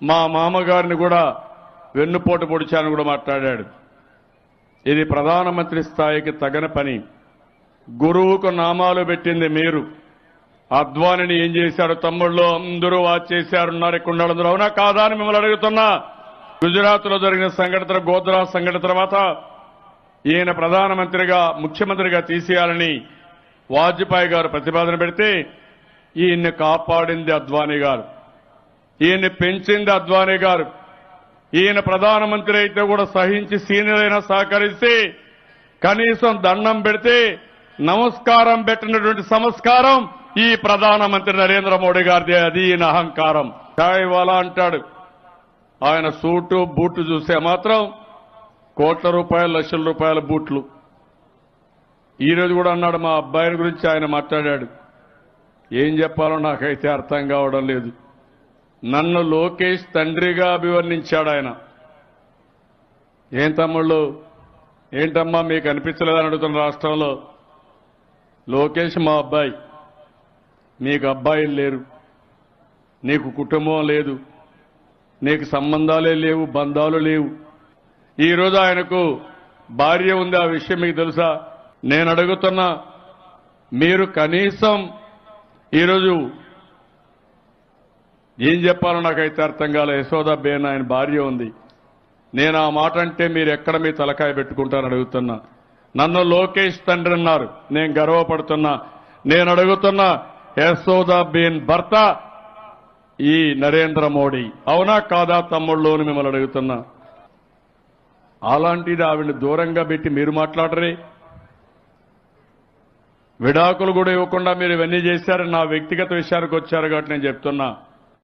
మా మామగారిని కూడా వెన్నుపోటు పొడిచారని కూడా మాట్లాడాడు. ఇది ప్రధానమంత్రి స్థాయికి తగని పని. గురువుకు నామాలు పెట్టింది మీరు. అద్వానిని ఏం చేశారు తమ్ముళ్ళు? అందరూ వాచ్ చేశారున్నారు. ఇక్కడ అవునా కాదా అని మిమ్మల్ని అడుగుతున్నా. గుజరాత్ లో జరిగిన సంఘటన, గోద్రా సంఘటన తర్వాత ఈయన ప్రధానమంత్రిగా, ముఖ్యమంత్రిగా తీసేయాలని వాజ్పేయి గారు ప్రతిపాదన పెడితే ఈయన్ని కాపాడింది అద్వానీ గారు, ఈయన్ని పెంచింది అద్వానీ గారు. ఈయన ప్రధానమంత్రి అయితే కూడా సహించి సీనియర్ అయినా సహకరిస్తే కనీసం దండం పెడితే నమస్కారం పెట్టినటువంటి సంస్కారం ఈ ప్రధానమంత్రి నరేంద్ర మోడీ గారిది. అది ఈయన అహంకారం. చాయ్ వాలా అంటాడు. ఆయన సూటు బూట్లు చూస్తే మాత్రం కోట్ల రూపాయలు, లక్షల రూపాయల బూట్లు. ఈరోజు కూడా అన్నాడు, మా అబ్బాయిని గురించి ఆయన మాట్లాడాడు. ఏం చెప్పాలో నాకైతే అర్థం కావడం లేదు. నన్ను లోకేష్ తండ్రిగా అభివర్ణించాడు ఆయన. ఏం తమ్ముళ్ళు, ఏంటమ్మా మీకు అనిపించలేదని అడుగుతున్న రాష్ట్రంలో. లోకేష్ మా అబ్బాయి, నీకు అబ్బాయిలు లేరు, నీకు కుటుంబం లేదు, నీకు సంబంధాలే లేవు, బంధాలు లేవు. ఈరోజు ఆయనకు భార్య ఉంది, ఆ విషయం మీకు తెలుసా? నేను అడుగుతున్నా, మీరు కనీసం ఈరోజు ఏం చెప్పాలో నాకైతే అర్థం కాలే. యశోదాబేన్ ఆయన భార్య ఉంది. నేను ఆ మాట అంటే మీరు ఎక్కడ మీ తలకాయ పెట్టుకుంటారని అడుగుతున్నా. నన్ను లోకేష్ తండ్రి అన్నారు, నేను గర్వపడుతున్నా. నేను అడుగుతున్నా, యశోదాబేన్ భర్త ఈ నరేంద్ర మోడీ. అవునా కాదా తమ్ముళ్ళు అని మిమ్మల్ని అడుగుతున్నా. అలాంటిది ఆవిడని దూరంగా పెట్టి మీరు మాట్లాడరే? విడాకులు కూడా ఇవ్వకుండా మీరు ఇవన్నీ చేశారు. నా వ్యక్తిగత విషయానికి వచ్చారు కాబట్టి నేను చెప్తున్నా.